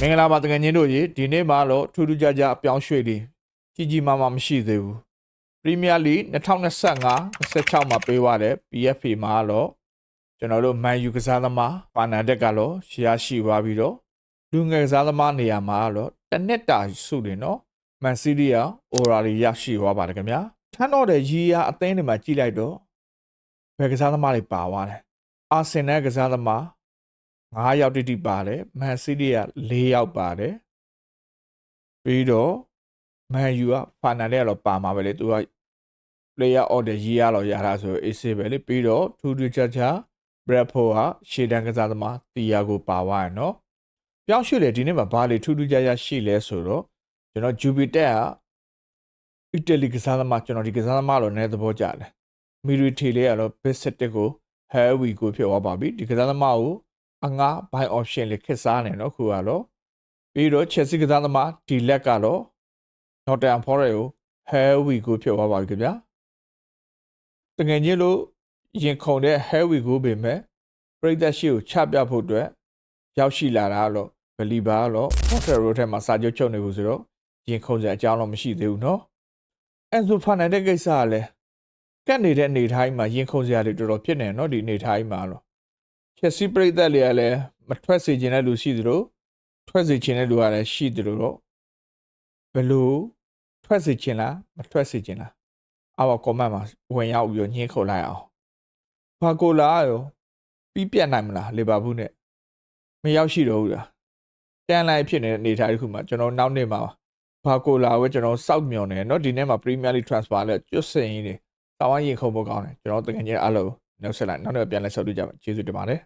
မင်္ဂလာပါတကယ်ချင်းတို့ရေဒီနေ့မှတော့ထူးထူးခြားခြားအပြောင်းရွှေ့လေးကြီးမားမားမရှိသေးဘူးပရီးမီးယားလိ2025-26မှာပေးသွားတဲ့ PFA မှာတော့ကျွန်တော်တို့မန်ယူကစားသမားပါနာတက်ကတော့ရှေ့ရှိသွားပြီးတော့လူငယ်ကစားသမားနေရာမှာတော့တနက်တာစုတယ်နော်မန်စီးတီးယာအိုရာရီရရှိသွားပါတယ်ခင်ဗျာထမ်းတော့တဲ့ရီယာအသင်းတွေမှာကြည့်လိုက်တော့ဘယ်ကစားသမားတွေပါသွားတယ်အာဆင်နယ်ကစားသမား9ယောက်တိတိပါတယ်မန်စီးတီးက4ယောက်ပါတယ်ပြီးတော့မန်ယူကဖာနာလက်ကတော့ပါမှာပဲလေသူက player of the year တော့ရတာဆိုအေးဆေးပဲလေပြီးတော့ထူးထူးခြားခြား Bradford ကရှေ့တန်းကစားသမားတီယာကိုပါသွားရနော်ပြောင်းရွှေ့လေဒီနေ့မှာဘာလေထူးထူးခြားခြားရှိလဲဆိုတော့ကျွန်တော် Jupiter ကအီတလီကစားသမားကျွန်တော်ဒီကစားသမားတော့နည်းသဘောကျတယ်မီရီတီလေးကတော့ Basic ကို Heavy ကိုဖြစ်သွားပါပြီဒီကစားသမားကိုအငါ buy option လေးခက်စားနေနော်ခုကတော့ပြီးတော့ Chelsea ကစားသမားဒီလက်ကတော့ Nottingham Forest ကို Heavy ကိုဖြစ်သွားပါပြီခင်ဗျာတကယ်ကြီးလို့ရင်ခုန်တဲ့ Heavy ကိုပေမဲ့ပရိသတ်ရှိကိုချပြဖို့အတွက်ရောက်ရှိလာတာတော့ Believer တော့ Potter Road ထဲမှာစာချုပ်ချုပ်နေဘူးဆိုတော့ရင်ခုန်စရာအကြောင်းတော့မရှိသေးဘူးเนาะ Enzo Fernandez ကိစ္စကလည်းကတ်နေတဲ့အနေထိုင်းမှာရင်ခုန်စရာတွေတော်တော်ဖြစ်နေเนาะဒီအနေထိုင်းမှာတော့Chelsea ပရိသတ်တွေကလည်းမထွက်စေချင်တဲ့လူရှိသလိုထွက်စေချင်တဲ့လူကလည်းရှိသလိုတော့ဘယ်လိုထွက်စေချင်လားမထွက်စေချင်လားအောက် comment မှာဝင်ရောက်ပြီးညှင်းခုန်လိုက်အောင်ဘာကိုလာရောပြီးပြတ်နိုင်မလားလီဗာပူးနဲ့မရောက်ရှိတော့ဘူးလားတန်လိုက်ဖြစ်နေတဲ့အနေအထားတစ်ခုမှာကျွန်တော်နောက်နေ့မှာဘာကိုလာဝဲကျွန်တော်စောက်မျှော်နေเนาะဒီနေ့မှာ Premier League transfer လဲကျွတ်စင်ရင်းနေတောင်းရင်ခုန်ဖို့ကောင်းတယ်ကျွန်တော်တကယ်ကြီးအားလုံးနောက်ဆက်လိုက်နောက်နေ့ပြန်လဲဆောက်တွေ့ကြပါကျေးဇူးတင်ပါတယ်